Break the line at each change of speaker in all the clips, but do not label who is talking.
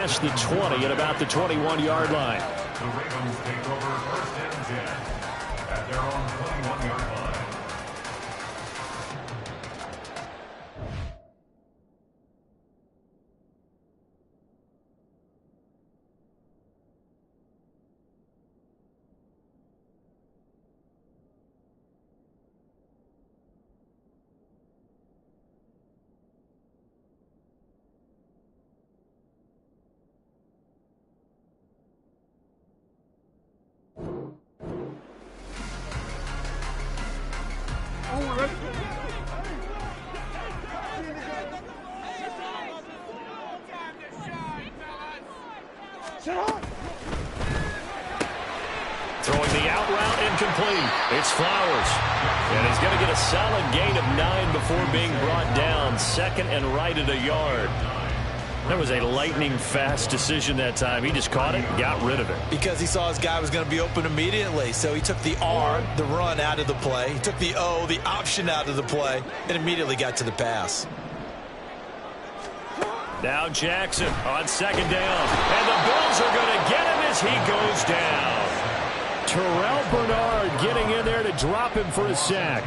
The 20 at about the 21-yard line.
The Ravens take over 1st and 10 at their own 21-yard line.
Throwing the out route incomplete. It's Flowers. And he's going to get a solid gain of 9 before being brought down. Second and right at a yard. That was a lightning-fast decision that time. He just caught it and got rid of it.
Because he saw his guy was going to be open immediately. So he took the R, the run, out of the play. He took the O, the option, out of the play, and immediately got to the pass.
Now Jackson on second down. And the Bills are going to get him as he goes down. Terrell Bernard getting in there to drop him for a sack.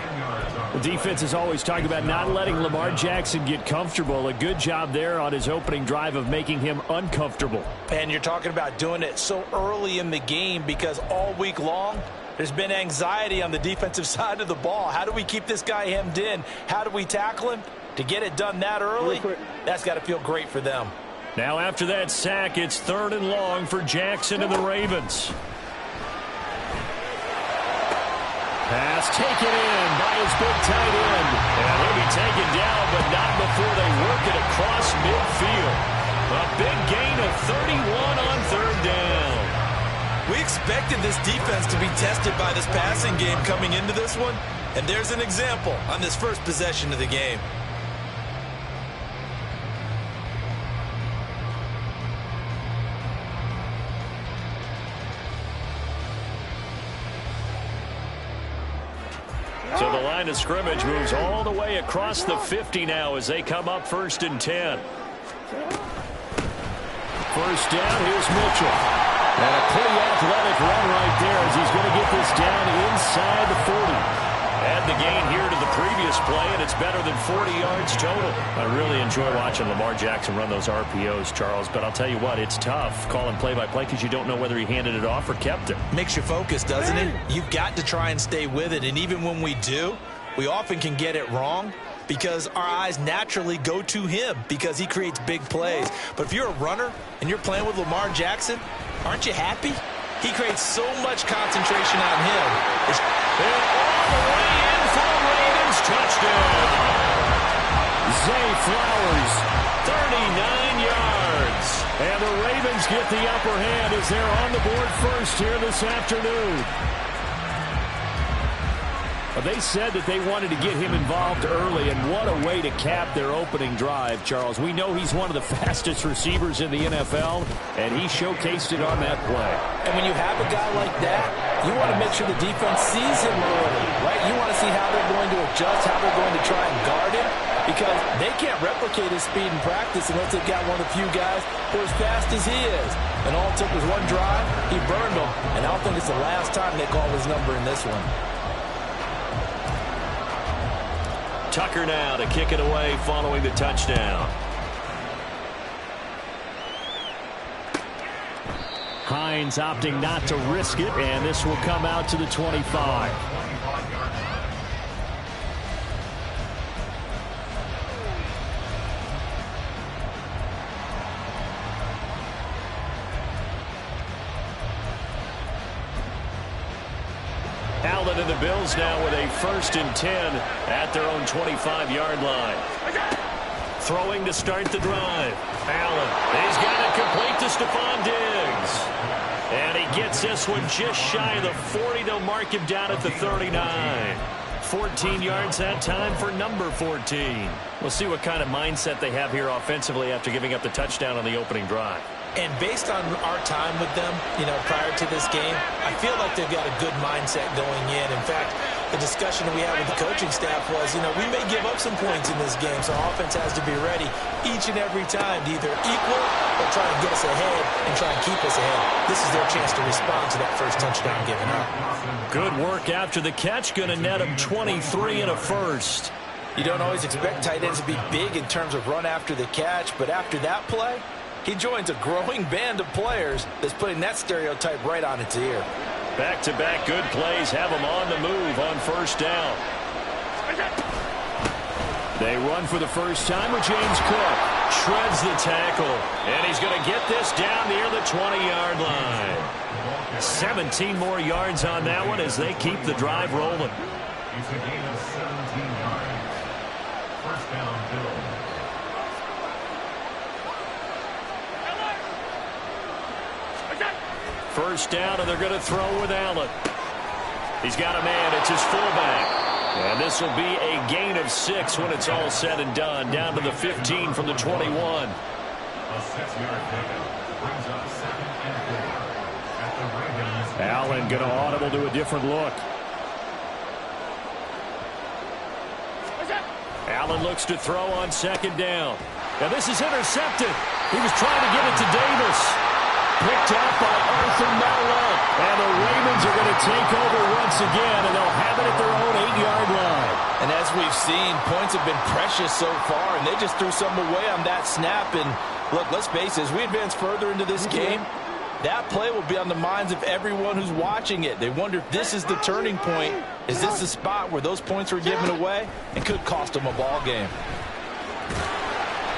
The defense is always talking about not letting Lamar Jackson get comfortable. A good job there on his opening drive of making him uncomfortable.
And you're talking about doing it so early in the game because all week long there's been anxiety on the defensive side of the ball. How do we keep this guy hemmed in? How do we tackle him? To get it done that early, that's got to feel great for them.
Now after that sack, it's 3rd and long for Jackson and the Ravens. Pass taken in by his big tight end. And he'll be taken down, but not before they work it across midfield. A big gain of 31 on 3rd down.
We expected this defense to be tested by this passing game coming into this one. And there's an example on this first possession of the game.
So the line of scrimmage moves all the way across the 50 now as they come up 1st and 10. First down, here's Mitchell. And a pretty athletic run right there as he's going to get this down inside the 40. Add the gain here to the previous play, and it's better than 40 yards total. I really enjoy watching Lamar Jackson run those RPOs, Charles, but I'll tell you what, it's tough calling play-by-play because you don't know whether he handed it off or kept it.
Makes you focus, doesn't it? You've got to try and stay with it, and even when we do, we often can get it wrong because our eyes naturally go to him because he creates big plays. But if you're a runner and you're playing with Lamar Jackson, aren't you happy? He creates so much concentration on him.
And all the way in for the Ravens touchdown. Zay Flowers, 39 yards. And the Ravens get the upper hand as they're on the board first here this afternoon. They said that they wanted to get him involved early, and what a way to cap their opening drive, Charles. We know he's one of the fastest receivers in the NFL, and he showcased it on that play.
And when you have a guy like that, you want to make sure the defense sees him early, right? You want to see how they're going to adjust, how they're going to try and guard him, because they can't replicate his speed in practice unless they've got one of the few guys who are as fast as he is. And all it took was one drive, he burned them, and I don't think it's the last time they call his number in this one.
Tucker now to kick it away following the touchdown. Hines opting not to risk it, and this will come out to the 25. Allen and the Bills now with a 1st and 10 at their own 25-yard line. Throwing to start the drive. Allen, he's got it complete to Stephon Diggs. And he gets this one just shy of the 40. They'll mark him down at the 39. 14 yards that time for number 14. We'll see what kind of mindset they have here offensively after giving up the touchdown on the opening drive.
And based on our time with them, prior to this game, I feel like they've got a good mindset going in. In fact,
the discussion that we had with the coaching staff was, we may give up some points in this game, so our offense has to be ready each and every time to either equal or try and get us ahead and try and keep us ahead. This is their chance to respond to that first touchdown given up.
Good work after the catch. Going to net him 23 and a first.
You don't always expect tight ends to be big in terms of run after the catch, but after that play, he joins a growing band of players that's putting that stereotype right on its ear.
Back-to-back good plays have him on the move on first down. They run for the first time with James Cook. Shreds the tackle. And he's going to get this down near the 20-yard line. 17 more yards on that one as they keep the drive rolling.
It's a gain of 17 yards. First down, Bills.
First down, and they're going to throw with Allen. He's got a man. It's his fullback. And this will be a gain of 6 when it's all said and done. Down to the 15 from the 21.
A 6-yard pickup brings up 2nd and 4 at the Ravens.
Allen going to audible to a different look. Allen looks to throw on 2nd down. Now this is intercepted. He was trying to get it to Davis. Picked up by Arthur Maulet. And the Ravens are going to take over once again, and they'll have it at their own 8-yard line.
And as we've seen, points have been precious so far, and they just threw some away on that snap. And look, let's face it, as we advance further into this game, that play will be on the minds of everyone who's watching it. They wonder if this is the turning point. Is this the spot where those points were given away and could cost them a ball game?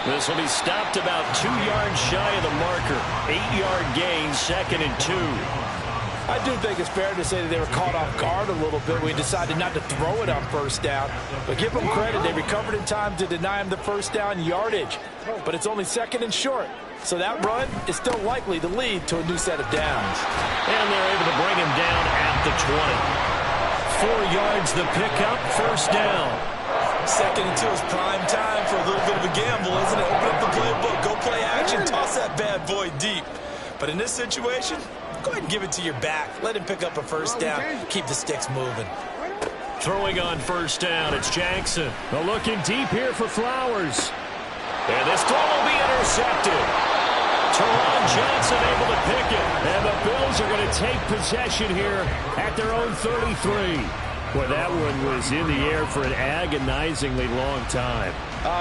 This will be stopped about 2 yards shy of the marker. 8-yard gain, 2nd and 2.
I do think it's fair to say that they were caught off guard a little bit. We decided not to throw it on first down. But give them credit. They recovered in time to deny him the first down yardage. But it's only 2nd and short. So that run is still likely to lead to a new set of downs.
And they're able to bring him down at the 20. 4 yards the pickup, first down.
2nd and 2 is prime time for a little bit of a gamble, isn't it? Open up the playbook, go play action, toss that bad boy deep. But in this situation, go ahead and give it to your back. Let him pick up a first down. Keep the sticks moving.
Throwing on first down, it's Jackson. But looking deep here for Flowers. And this throw will be intercepted. Teron Johnson able to pick it. And the Bills are going to take possession here at their own 33. Boy, that one was in the air for an agonizingly long time.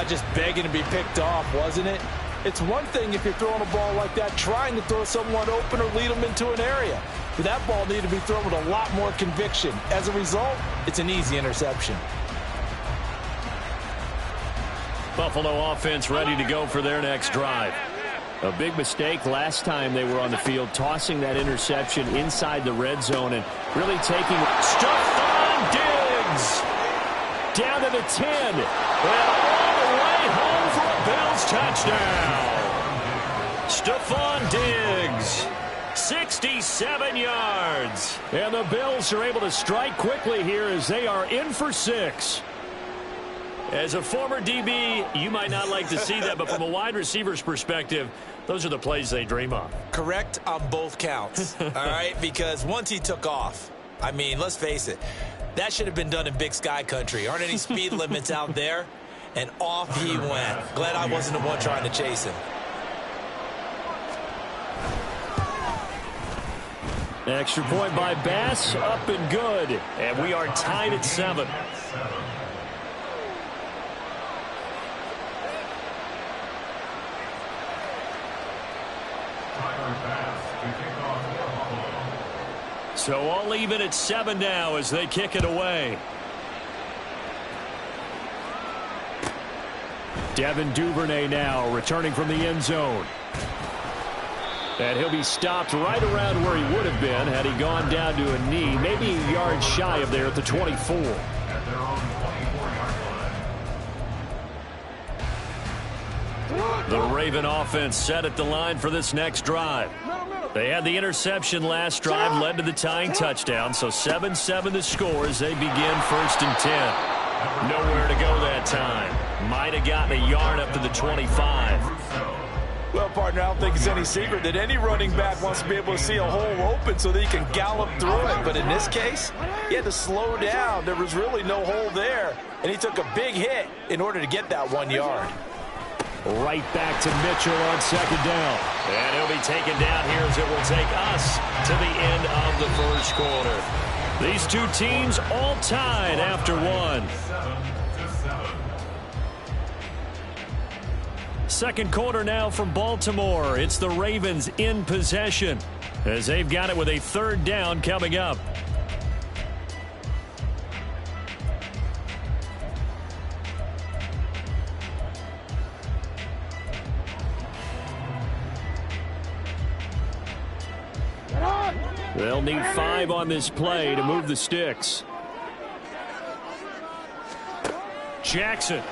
Just begging to be picked off, wasn't it? It's one thing if you're throwing a ball like that, trying to throw someone open or lead them into an area. But that ball needed to be thrown with a lot more conviction. As a result, it's an easy interception.
Buffalo offense ready to go for their next drive. A big mistake last time they were on the field, tossing that interception inside the red zone and really taking Stephon Diggs down to the 10 and all the way home for a Bills touchdown. Stephon Diggs, 67 yards. And the Bills are able to strike quickly here as they are in for 6. As a former DB, you might not like to see that, but from a wide receiver's perspective, those are the plays they dream of.
Correct on both counts, all right? Because once he took off, I mean, let's face it, that should have been done in Big Sky country. Aren't any speed limits out there? And off he went. Glad I wasn't the one trying to chase him.
Extra point by Bass, up and good. And we are tied at 7. So all even at 7 now as they kick it away. Devin Duvernay now returning from the end zone. And he'll be stopped right around where he would have been had he gone down to a knee, maybe a yard shy of there at the 24. The Raven offense set at the line for this next drive. They had the interception last drive, led to the tying touchdown, so 7-7 the score as they begin 1st and 10. Nowhere to go that time. Might have gotten a yard up to the 25.
Well, partner, I don't think it's any secret that any running back wants to be able to see a hole open so that he can gallop through it. But in this case, he had to slow down. There was really no hole there, and he took a big hit in order to get that 1 yard.
Right back to Mitchell on second down. And he'll be taken down here as it will take us to the end of the first quarter. These two teams all tied after one.
7-7.
Second quarter now from Baltimore. It's the Ravens in possession as they've got it with a third down coming up. They'll need 5 on this play to move the sticks. Jackson.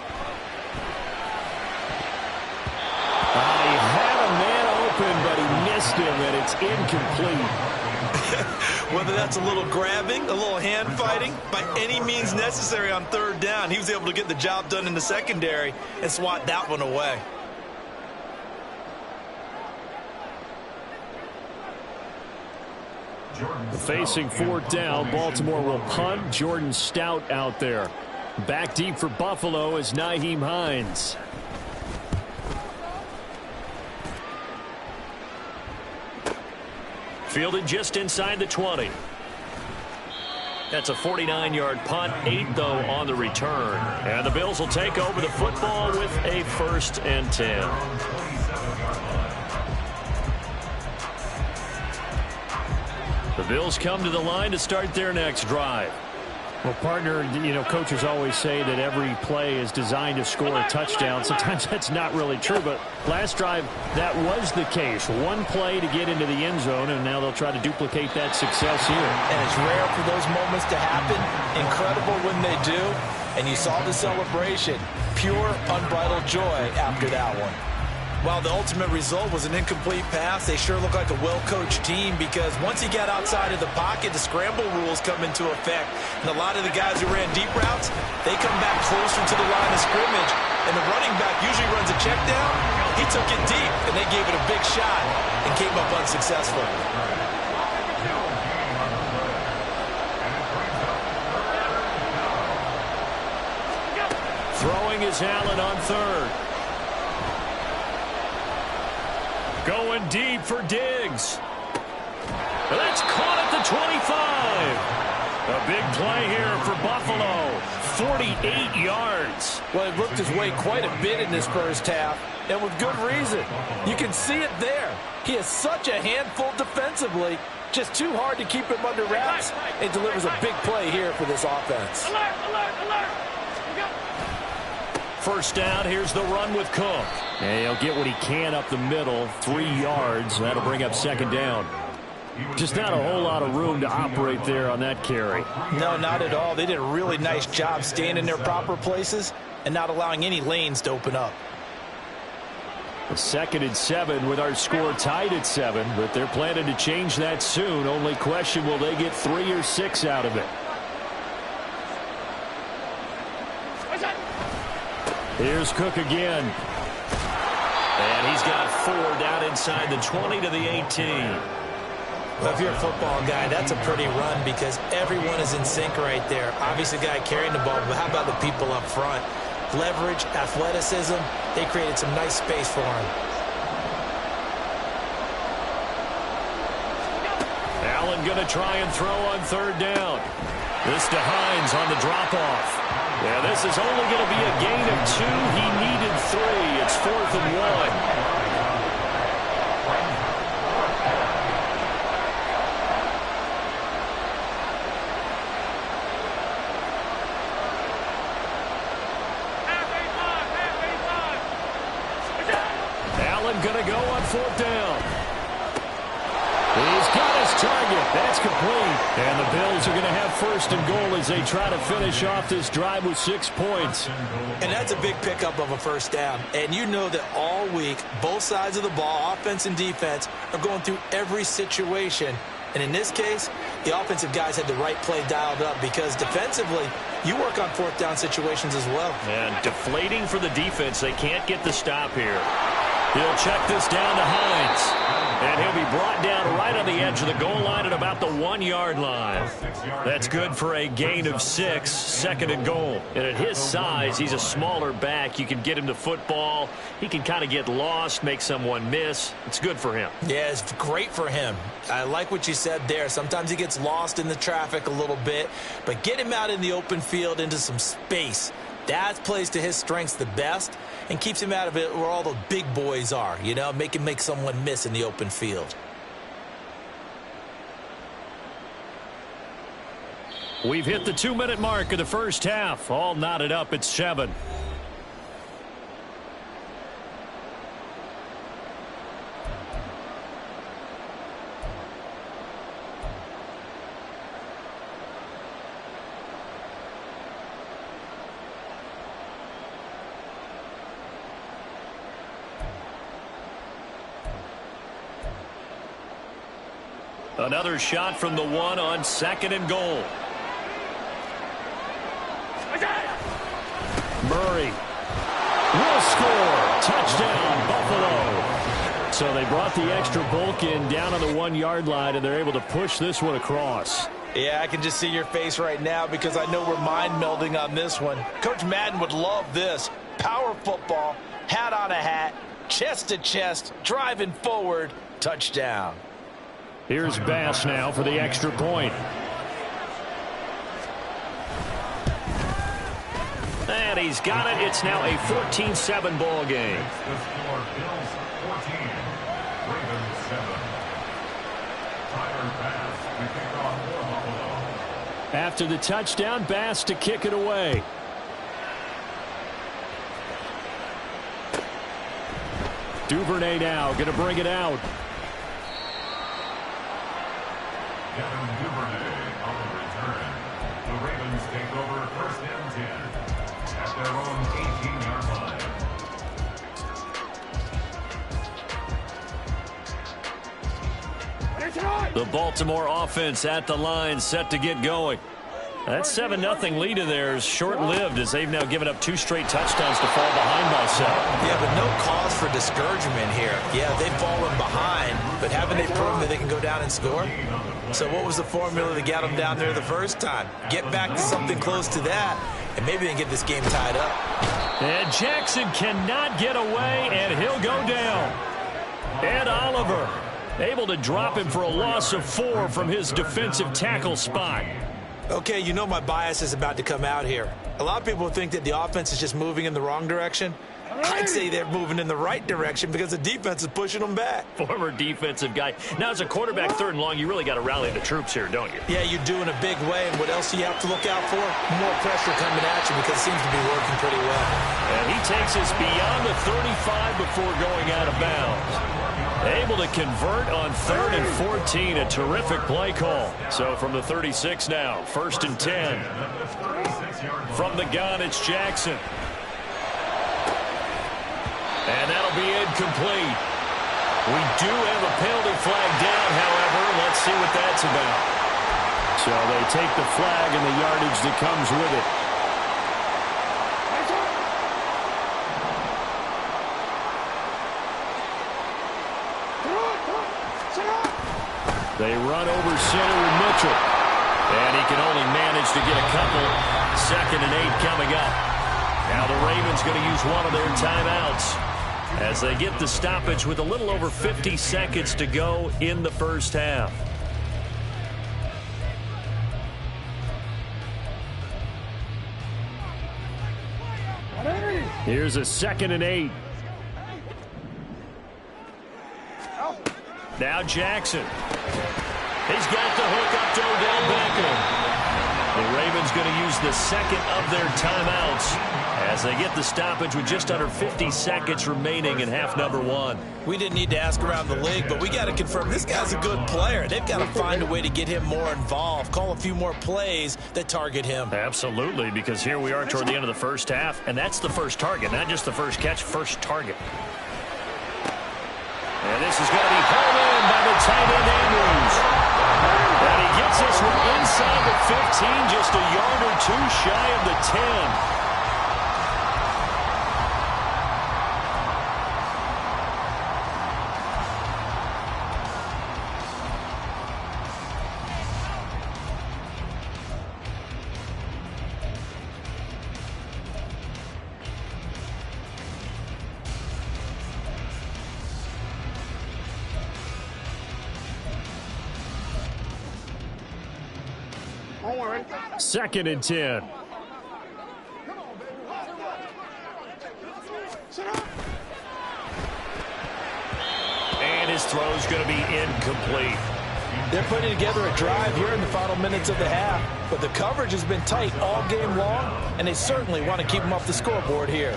He had a man open, but he missed him, and it's incomplete.
Whether that's a little grabbing, a little hand fighting, by any means necessary on third down, he was able to get the job done in the secondary and swat that one away.
Facing fourth down, Baltimore will punt. Jordan Stout out there. Back deep for Buffalo is Nyheim Hines. Fielded just inside the 20. That's a 49-yard punt, 8 though on the return. And the Bills will take over the football with a 1st and 10. The Bills come to the line to start their next drive. Well, partner, you know, coaches always say that every play is designed to score a touchdown. Sometimes that's not really true, but last drive, that was the case. One play to get into the end zone, and now they'll try to duplicate that success here.
And it's rare for those moments to happen. Incredible when they do. And you saw the celebration. Pure, unbridled joy after that one.
While the ultimate result was an incomplete pass, they sure look like a well-coached team because once he got outside of the pocket, the scramble rules come into effect. And a lot of the guys who ran deep routes, they come back closer to the line of scrimmage. And the running back usually runs a check down. He took it deep, and they gave it a big shot and came up unsuccessful.
Throwing is Allen on third. Going deep for Diggs. That's caught at the 25. A big play here for Buffalo. 48 yards.
Well, he worked his way quite a bit in this first half, and with good reason. You can see it there. He is such a handful defensively. Just too hard to keep him under wraps, and delivers a big play here for this offense.
Alert, alert, alert.
First down, here's the run with Cook. And he'll get what he can up the middle, 3 yards. That'll bring up second down. Just not a whole lot of room to operate there on that carry.
No, not at all. They did a really nice job staying in their proper places and not allowing any lanes to open up.
2nd and 7 with our score tied at 7, but they're planning to change that soon. Only question, will they get 3 or 6 out of it? Here's Cook again. And he's got 4 down inside the 20 to the 18.
Well, if you're a football guy, that's a pretty run because everyone is in sync right there. Obviously, the guy carrying the ball, but how about the people up front? Leverage, athleticism, they created some nice space for him.
Allen going to try and throw on third down. This to Hines on the drop-off. Yeah, this is only going to be a gain of 2. He needed 3. It's 4th and 1. Allen going to go on 4th down. He's got his target. That's complete. And the Bills are going to have 1st and goal as they try to finish off this drive with 6 points.
And that's a big pickup of a first down. And you know that all week, both sides of the ball, offense and defense, are going through every situation. And in this case, the offensive guys had the right play dialed up because defensively, you work on 4th down situations as well.
And deflating for the defense. They can't get the stop here. He'll check this down to Hines. And he'll be brought down right on the edge of the goal line at about the 1-yard line. That's good for a gain of 6, second and goal. And at his size, he's a smaller back. You can get him to football. He can kind of get lost, make someone miss. It's good for him.
Yeah, it's great for him. I like what you said there. Sometimes he gets lost in the traffic a little bit, but get him out in the open field into some space. That plays to his strengths the best and keeps him out of it where all the big boys are, you know, make him make someone miss in the open field.
We've hit the 2-minute mark of the first half. All knotted up at 7. Another shot from the 1 on second and goal. Murray will score. Touchdown, Buffalo. So they brought the extra bulk in down on the 1-yard line, and they're able to push this one across.
Yeah, I can just see your face right now because I know we're mind melding on this one. Coach Madden would love this. Power football, hat on a hat, chest to chest, driving forward, touchdown.
Here's Bass now for the extra point. And he's got it. It's now a 14-7 ball game.
The score, Bills 14, Ravens 7. Tyler Bass to kick off for Buffalo.
After the touchdown, Bass to kick it away. Duvernay now going to bring it out.
Kevin Duvernay on the return. The Ravens take over first and 10 at their own 18-yard line.
The Baltimore offense at the line, set to get going. That 7-0 lead of theirs short-lived as they've now given up 2 straight touchdowns to fall behind by 7.
Yeah, but no cause for discouragement here. Yeah, they've fallen behind, but haven't they proven that they can go down and score? So what was the formula that got them down there the first time? Get back to something close to that, and maybe they can get this game tied up.
And Jackson cannot get away, and he'll go down. Ed Oliver able to drop him for a loss of 4 from his defensive tackle spot.
Okay, you know my bias is about to come out here. A lot of people think that the offense is just moving in the wrong direction. I'd say they're moving in the right direction because the defense is pushing them back.
Former defensive guy. Now, as a quarterback, 3rd and long, you really got to rally the troops here, don't you?
Yeah, you do in a big way. And what else do you have to look out for? More pressure coming at you because it seems to be working pretty well.
And he takes us beyond the 35 before going out of bounds. Able to convert on 3rd and 14. A terrific play call. So from the 36 now, 1st and 10. From the gun, it's Jackson. And that'll be incomplete. We do have a penalty flag down, however. Let's see what that's about. So they take the flag and the yardage that comes with it. They run over center with Mitchell. And he can only manage to get a couple. 2nd and 8 coming up. Now the Ravens going to use one of their timeouts as they get the stoppage with a little over 50 seconds to go in the first half. Here's a 2nd and 8. Now Jackson. He's got the hook up to Odell Beckham. The Ravens going to use the 2nd of their timeouts as they get the stoppage with just under 50 seconds remaining in half number 1.
We didn't need to ask around the league, but we got to confirm this guy's a good player. They've got to find a way to get him more involved, call a few more plays that target him.
Absolutely, because here we are toward the end of the first half, and that's the first target, not just the first catch, first target. And this is going to be pulled in by the tight end Andrews. And he gets this one inside the 15, just a yard or 2 shy of the 10. 2nd and 10. And his throw's going to be incomplete.
They're putting together a drive here in the final minutes of the half, but the coverage has been tight all game long, and they certainly want to keep them off the scoreboard here.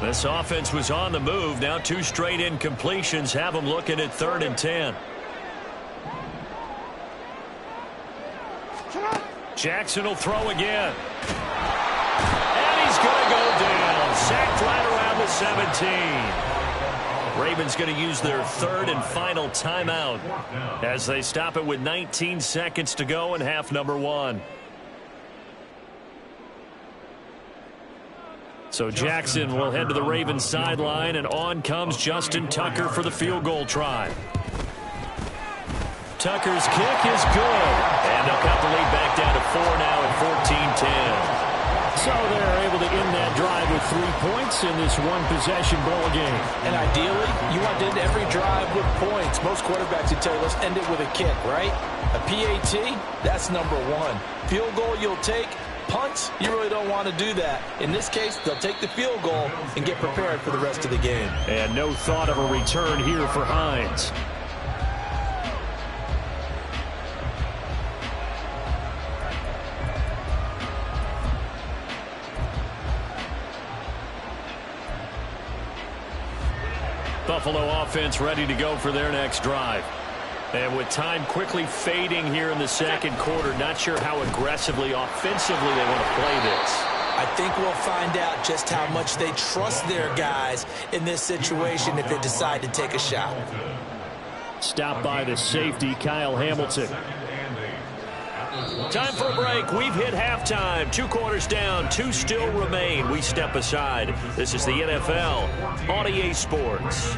This offense was on the move. Now 2 straight incompletions have them looking at 3rd and 10. Jackson will throw again. And he's going to go down. Sacked right around the 17. Ravens going to use their 3rd and final timeout as they stop it with 19 seconds to go in half number 1. So Jackson will head to the Ravens sideline, and on comes Justin Tucker for the field goal try. Tucker's kick is good, and they'll cut the lead back down to 4 now at 14-10. So they're able to end that drive with 3 points in this one-possession ball game.
And ideally, you want to end every drive with points. Most quarterbacks would tell you, let's end it with a kick, right? A PAT, that's number 1. Field goal you'll take. Punts, you really don't want to do that. In this case, they'll take the field goal and get prepared for the rest of the game.
And no thought of a return here for Hines. Buffalo offense ready to go for their next drive. And with time quickly fading here in the second quarter, not sure how aggressively, offensively they want to play this.
I think we'll find out just how much they trust their guys in this situation if they decide to take a shot.
Stopped by the safety, Kyle Hamilton. Time for a break. We've hit halftime. 2 quarters down, 2 still remain. We step aside. This is the NFL on EA Sports.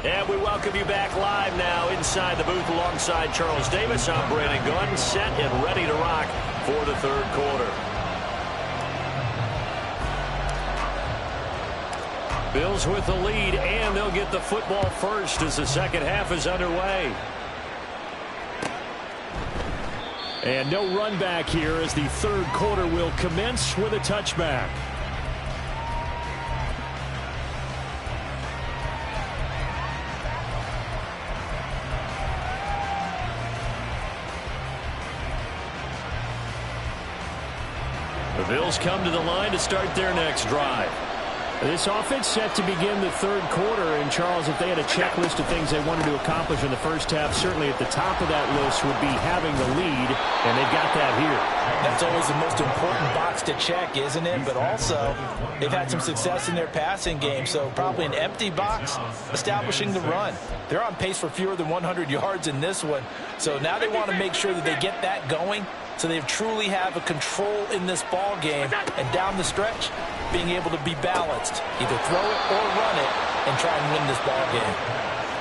And we welcome you back live now inside the booth alongside Charles Davis. I'm Brandon Gunn, set and ready to rock for the 3rd quarter. Bills with the lead, and they'll get the football first as the second half is underway. And no run back here as the 3rd quarter will commence with a touchback. The Bills come to the line to start their next drive. This offense set to begin the 3rd quarter. And, Charles, if they had a checklist of things they wanted to accomplish in the first half, certainly at the top of that list would be having the lead, and they've got that here.
That's always the most important box to check, isn't it? But also, they've had some success in their passing game, so probably an empty box establishing the run. They're on pace for fewer than 100 yards in this one, so now they want to make sure that they get that going so they truly have a control in this ball game, and down the stretch, being able to be balanced, either throw it or run it, and try and win this ball game.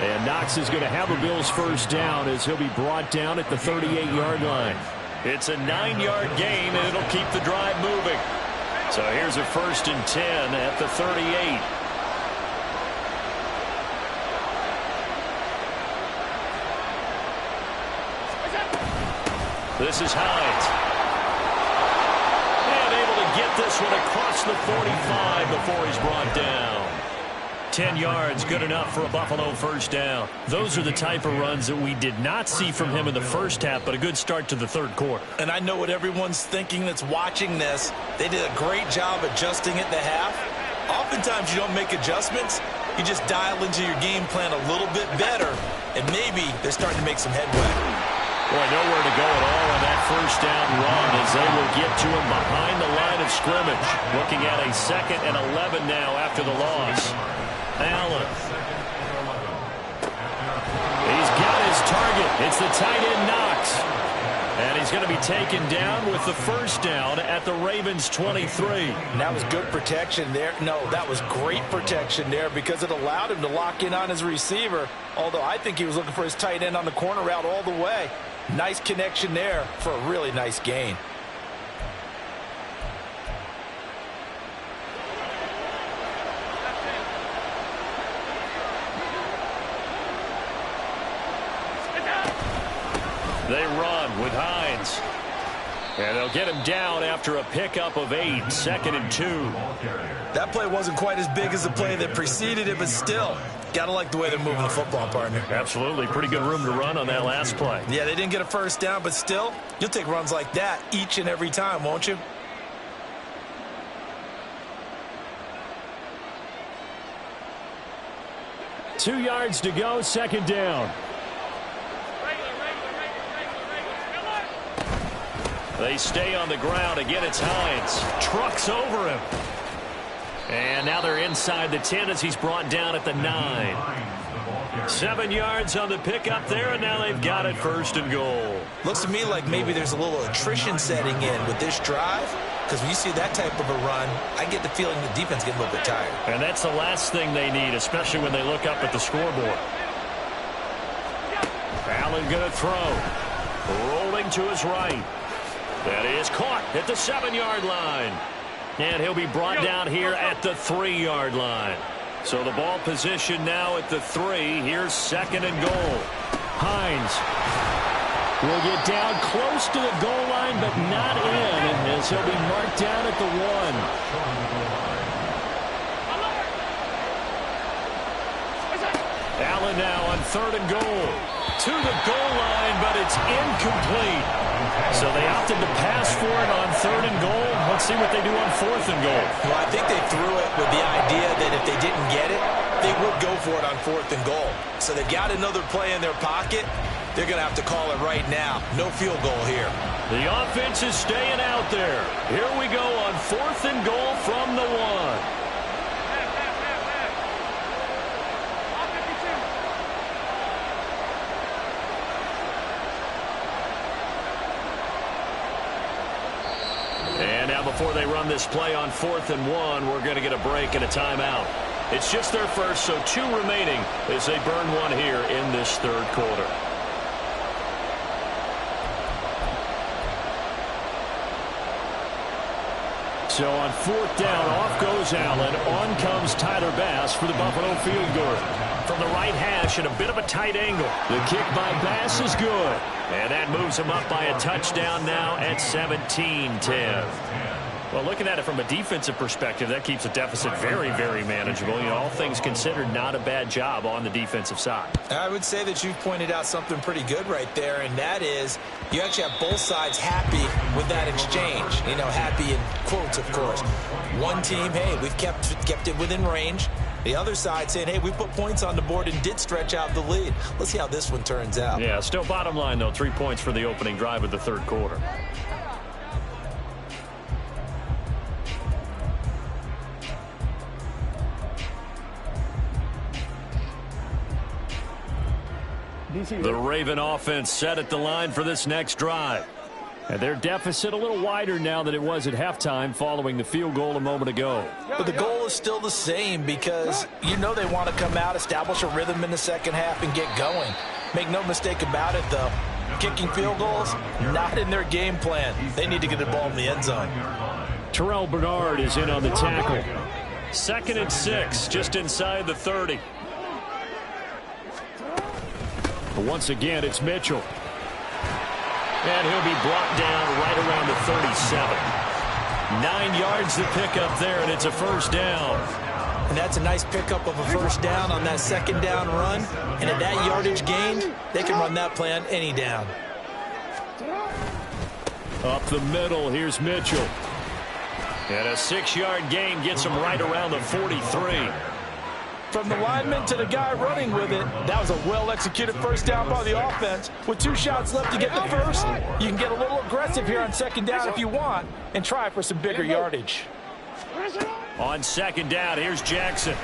And Knox is going to have a Bills first down as he'll be brought down at the 38-yard line. It's a 9-yard gain, and it'll keep the drive moving. So here's a 1st and 10 at the 38. This is Hines. And able to get this one across the 45 before he's brought down. 10 yards, good enough for a Buffalo first down. Those are the type of runs that we did not see from him in the first half, but a good start to the 3rd quarter.
And I know what everyone's thinking that's watching this. They did a great job adjusting at the half. Oftentimes you don't make adjustments. You just dial into your game plan a little bit better, and maybe they're starting to make some headway.
Boy, nowhere to go at all on that first down run as they will get to him behind the line of scrimmage. Looking at a 2nd and 11 now after the loss. Allen. He's got his target. It's the tight end Knox. And he's going to be taken down with the first down at the Ravens' 23.
And that was good protection there. No, that was great protection there because it allowed him to lock in on his receiver, although I think he was looking for his tight end on the corner route all the way. Nice connection there for a really nice gain.
They run with Hines. And they'll get him down after a pickup of 8, 2nd and 2.
That play wasn't quite as big as the play that preceded it, but still, got to like the way they're moving the football, partner.
Absolutely. Pretty good room to run on that last play.
Yeah, they didn't get a first down, but still, you'll take runs like that each and every time, won't you?
Two yards to go, 2nd down. They stay on the ground. Again, it's Hines. Trucks over him. And now they're inside the 10 as he's brought down at the 9. 7 yards on the pickup there, and now they've got it 1st and goal.
Looks to me like maybe there's a little attrition setting in with this drive, because when you see that type of a run, I get the feeling the defense getting a little bit tired.
And that's the last thing they need, especially when they look up at the scoreboard. Allen going to throw. Rolling to his right. That is caught at the 7-yard line. And he'll be brought down here at the 3-yard line. So the ball position now at the 3. Here's 2nd and goal. Hines will get down close to the goal line, but not in, as he'll be marked down at the 1. Allen now on 3rd and goal. To the goal line, but it's incomplete. So they opted to pass for it on 3rd and goal. Let's see what they do on 4th and goal.
Well, I think they threw it with the idea that if they didn't get it, they would go for it on 4th and goal. So they've got another play in their pocket. They're going to have to call it right now. No field goal here.
The offense is staying out there. Here we go on 4th and goal from the 1. And now before they run this play on 4th and 1, we're going to get a break and a timeout. It's just their first, so 2 remaining as they burn 1 here in this 3rd quarter. So on 4th down, off goes Allen. On comes Tyler Bass for the Buffalo field goal. From the right hash at a bit of a tight angle. The kick by Bass is good. And that moves him up by a touchdown now at 17-10. Well, looking at it from a defensive perspective, that keeps the deficit very, very manageable. You know, all things considered, not a bad job on the defensive side.
I would say that you've pointed out something pretty good right there, and that is you actually have both sides happy with that exchange. You know, happy in quotes, of course. One team, hey, we've kept it within range. The other side saying, hey, we put points on the board and did stretch out the lead. Let's see how this one turns out.
Yeah, still bottom line, though, 3 points for the opening drive of the 3rd quarter. The Raven offense set at the line for this next drive. And their deficit a little wider now than it was at halftime following the field goal a moment ago.
But the goal is still the same because you know they want to come out, establish a rhythm in the second half, and get going. Make no mistake about it, though. Kicking field goals, not in their game plan. They need to get the ball in the end zone.
Terrell Bernard is in on the tackle. 2nd and 6, just inside the 30. But once again, it's Mitchell. And he'll be brought down right around the 37. 9 yards to pick up there, and it's a first down.
And that's a nice pickup of a first down on that 2nd down run. And at that yardage gained, they can run that play on any down.
Up the middle, here's Mitchell. And a 6-yard gain gets him right around the 43.
From the lineman to the guy running with it, that was a well-executed first down by the offense. With 2 shots left to get the first, you can get a little aggressive here on 2nd down if you want and try for some bigger yardage.
On 2nd down, here's Jackson.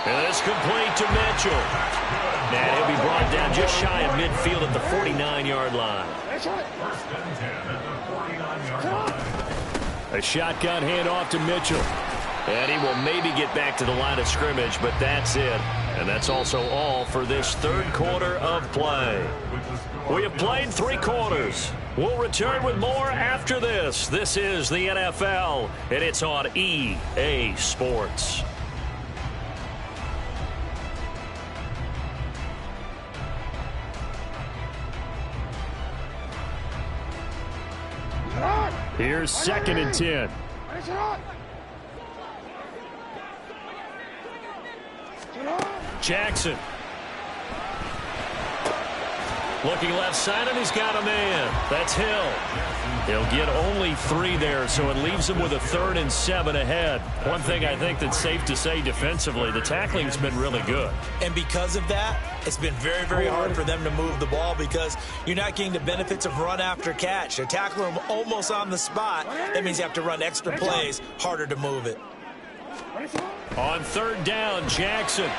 And it's complete to Mitchell. And he'll be brought down just shy of midfield at the 49-yard line.
First and 10 at the 49-yard line.
A shotgun handoff to Mitchell. And he will maybe get back to the line of scrimmage, but that's it. And that's also all for this third quarter of play. We have played 3 quarters. We'll return with more after this. This is the NFL, and it's on EA Sports. Here's 2nd and 10. Jackson. Looking left side, and he's got a man. That's Hill. He'll get only 3 there, so it leaves him with a 3rd and 7 ahead. One thing I think that's safe to say defensively, the tackling's been really good.
And because of that, it's been very, very hard for them to move the ball because you're not getting the benefits of run after catch. They're tackling him almost on the spot. That means you have to run extra plays, harder to move it.
On 3rd down, Jackson.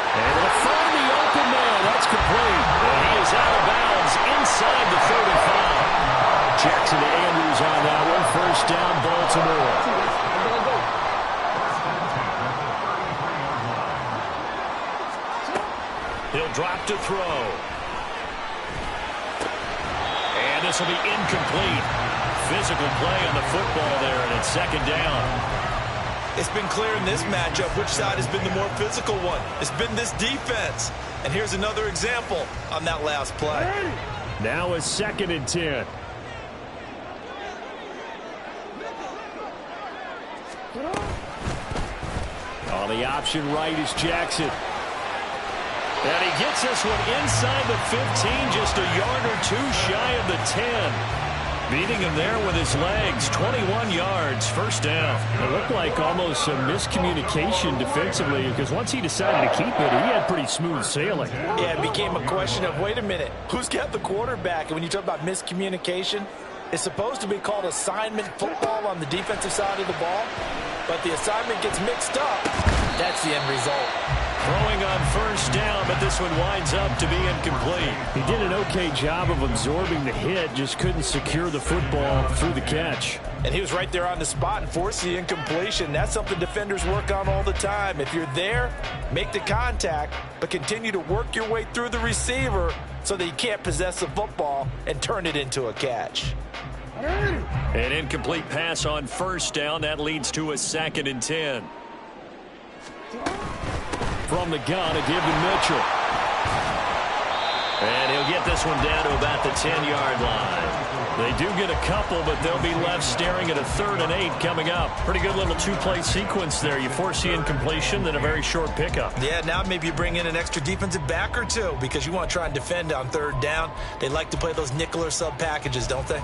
And he'll find the open man. That's complete. And he is out of bounds inside the 35. Jackson to Andrews on that one. 1st down, Baltimore. He'll drop to throw. And this will be incomplete. Physical play on the football there, and it's 2nd down.
It's been clear in this matchup which side has been the more physical one. It's been this defense. And here's another example on that last play.
Now it's 2nd and 10. On the option right is Jackson. And he gets this one inside the 15, just a yard or 2 shy of the 10. Beating him there with his legs, 21 yards, 1st down. It looked like almost some miscommunication defensively because once he decided to keep it, he had pretty smooth sailing.
Yeah, it became a question of, wait a minute, who's got the quarterback? And when you talk about miscommunication, it's supposed to be called assignment football on the defensive side of the ball, but the assignment gets mixed up. That's the end result.
Throwing on 1st down, but this one winds up to be incomplete. He did an okay job of absorbing the hit, just couldn't secure the football through the catch.
And he was right there on the spot and forced the incompletion. That's something defenders work on all the time. If you're there, make the contact, but continue to work your way through the receiver so that you can't possess the football and turn it into a catch.
An incomplete pass on 1st down. That leads to a 2nd and 10. From the gun, a give to Mitchell. And he'll get this one down to about the 10-yard line. They do get a couple, but they'll be left staring at a 3rd and 8 coming up. Pretty good little 2-play sequence there. You force the incompletion, then a very short pickup.
Yeah, now maybe you bring in an extra defensive back or 2 because you want to try and defend on 3rd down. They like to play those nickel or sub packages, don't they?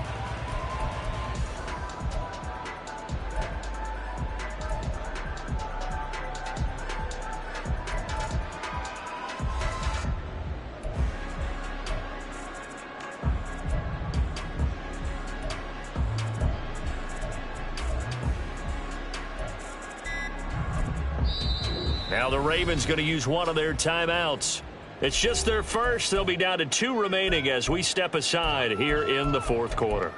Now the Ravens going to use one of their timeouts. It's just their first. They'll be down to 2 remaining as we step aside here in the 4th quarter.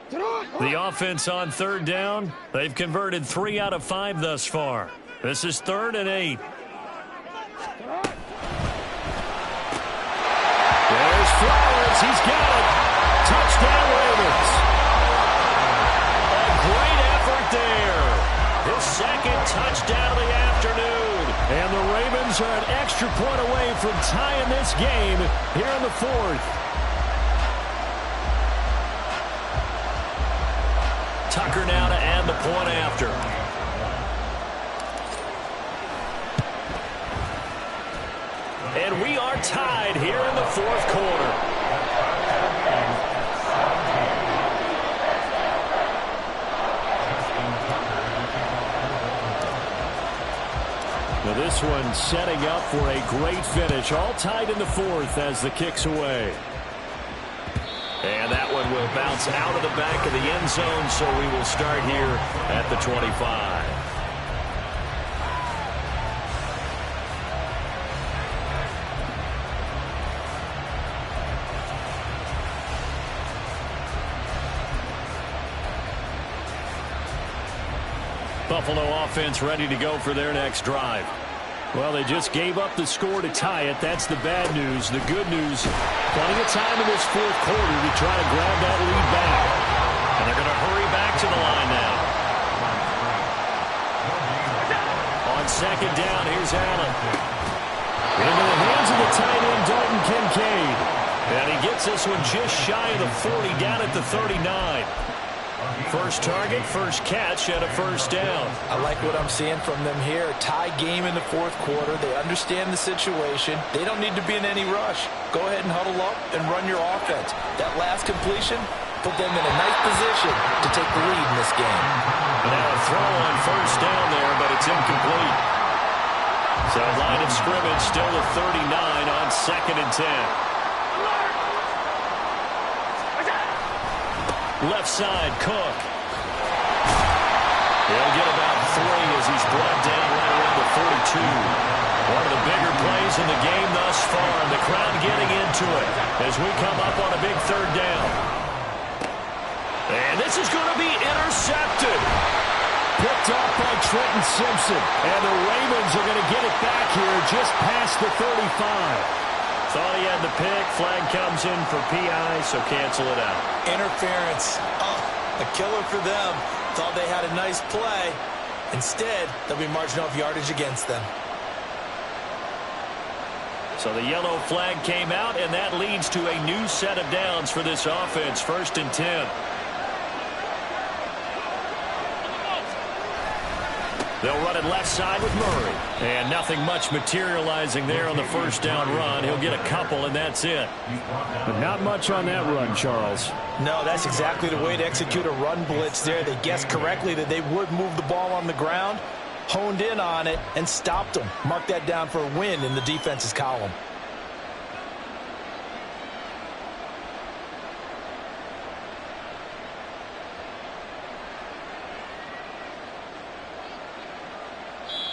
The offense on 3rd down, they've converted 3 out of 5 thus far. This is 3rd and 8. There's Flowers. He's got it. Touchdown, Ravens. A great effort there. His 2nd touchdown of the afternoon. And the Ravens are an extra point away from tying this game here in the 4th. Tucker now to add the point after. And we are tied here in the 4th quarter. Now this one setting up for a great finish. All tied in the fourth as the kick's away. And that one will bounce out of the back of the end zone, so we will start here at the 25. Buffalo offense ready to go for their next drive. Well, they just gave up the score to tie it. That's the bad news. The good news, plenty of time in this fourth quarter to try to grab that lead back. And they're going to hurry back to the line now. On second down, here's Allen. Into the hands of the tight end, Dalton Kincaid. And he gets this one just shy of the 40, down at the 39. First target, first catch, and a first down.
I like what I'm seeing from them here. Tie game in the fourth quarter. They understand the situation. They don't need to be in any rush. Go ahead and huddle up and run your offense. That last completion put them in a nice position to take the lead in this game.
Now a throw on first down there, but it's incomplete. So line of scrimmage still a 39 on 2nd and 10. Left side, Cook. He'll get about 3 as he's brought down right around the 42. One of the bigger plays in the game thus far, and the crowd getting into it as we come up on a big third down. And this is going to be intercepted. Picked off by Trenton Simpson. And the Ravens are going to get it back here just past the 35. Thought he had the pick. Flag comes in for PI, so cancel it out.
Interference. A killer for them. Thought they had a nice play. Instead, they'll be marching off yardage against them.
So the yellow flag came out, and that leads to a new set of downs for this offense. 1st and 10. They'll run it left side with Murray. And nothing much materializing there on the first down run. He'll get a couple, and that's it. But not much on that run, Charles.
No, that's exactly the way to execute a run blitz there. They guessed correctly that they would move the ball on the ground, honed in on it, and stopped them. Mark that down for a win in the defense's column.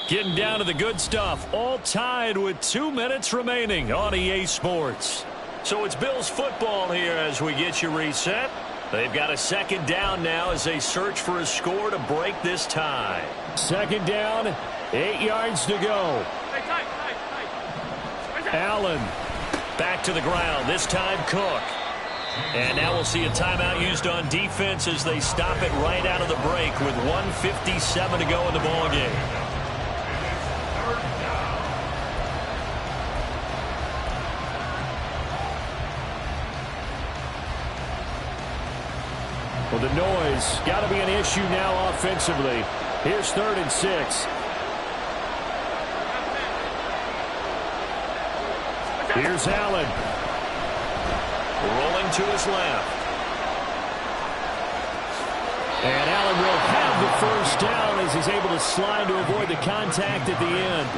Getting down to the good stuff. All tied with 2 minutes remaining on EA Sports. So it's Bills football here as we get you reset. They've got a second down now as they search for a score to break this tie. Second down, 8 yards to go. Allen back to the ground. This time Cook. And now we'll see a timeout used on defense as they stop it right out of the break with 1:57 to go in the ballgame. Well, the noise got to be an issue now offensively. Here's 3rd and 6. Here's Allen. Rolling to his left. And Allen will have the first down as he's able to slide to avoid the contact at the end.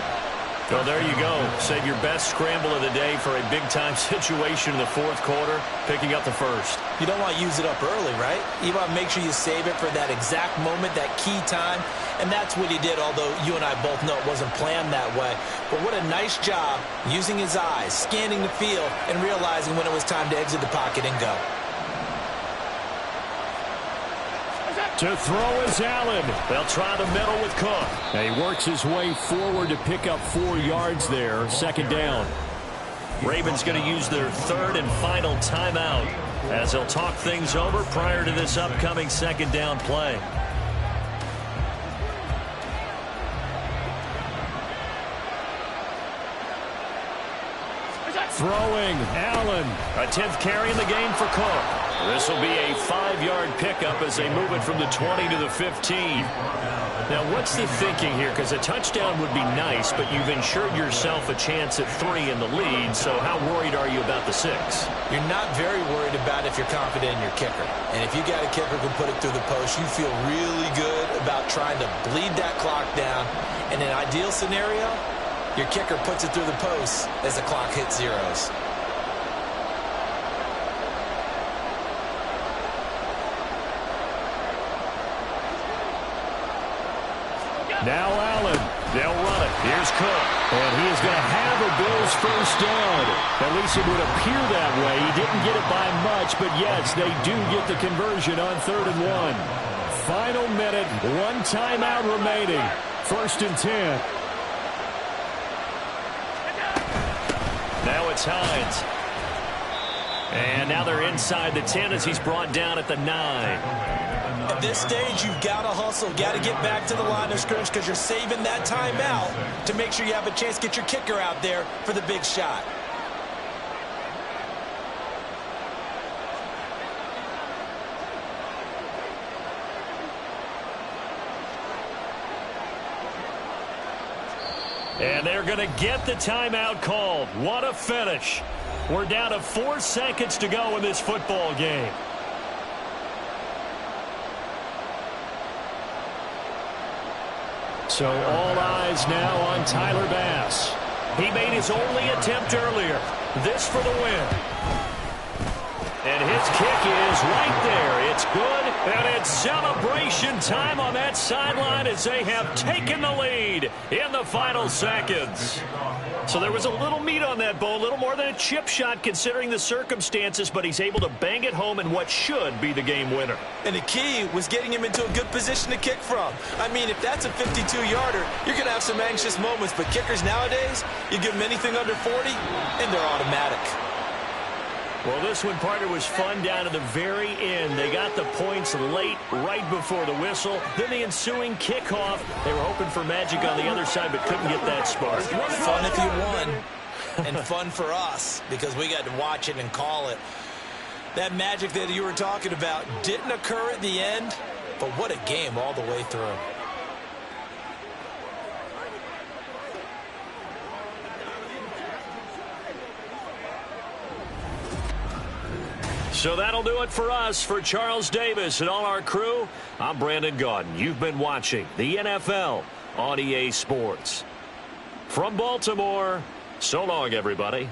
Well, there you go. Save your best scramble of the day for a big-time situation in the fourth quarter, picking up the first.
You don't want to use it up early, right? You want to make sure you save it for that exact moment, that key time, and that's what he did, although you and I both know it wasn't planned that way. But what a nice job using his eyes, scanning the field, and realizing when it was time to exit the pocket and go.
To throw is Allen. They'll try the middle with Cook. And he works his way forward to pick up 4 yards there. Second down. Ravens going to use their 3rd and final timeout as they'll talk things over prior to this upcoming second down play. Throwing, Allen. A 10th carry in the game for Cook. This will be a 5-yard pickup as they move it from the 20 to the 15. Now, what's the thinking here? Because a touchdown would be nice, but you've ensured yourself a chance at 3 in the lead, so how worried are you about the 6?
You're not very worried about if you're confident in your kicker. And if you got a kicker who can put it through the post, you feel really good about trying to bleed that clock down. In an ideal scenario, your kicker puts it through the post as the clock hits zeros.
Now Allen. They'll run it. Here's Cook. And he is going to have a Bills first down. At least it would appear that way. He didn't get it by much, but yes, they do get the conversion on 3rd and 1. Final minute, 1 timeout remaining. 1st and 10. Now it's Hines. And now they're inside the 10 as he's brought down at the 9.
At this stage, you've got to hustle, got to get back to the line of scrimmage because you're saving that timeout to make sure you have a chance to get your kicker out there for the big shot.
And they're going to get the timeout called. What a finish. We're down to 4 seconds to go in this football game. So all eyes now on Tyler Bass. He made his only attempt earlier. This for the win. And his kick is right there. It's good, and it's celebration time on that sideline as they have taken the lead in the final seconds. So there was a little meat on that bone, a little more than a chip shot considering the circumstances, but he's able to bang it home in what should be the game winner.
And the key was getting him into a good position to kick from. I mean, if that's a 52-yarder, you're going to have some anxious moments, but kickers nowadays, you give them anything under 40, and they're automatic.
Well, this one, partner, was fun down to the very end. They got the points late, right before the whistle. Then the ensuing kickoff. They were hoping for magic on the other side, but couldn't get that spark.
Fun if you won, and fun for us, because we got to watch it and call it. That magic that you were talking about didn't occur at the end, but what a game all the way through.
So that'll do it for us. For Charles Davis and all our crew, I'm Brandon Gaudin. You've been watching the NFL on EA Sports. From Baltimore, so long, everybody.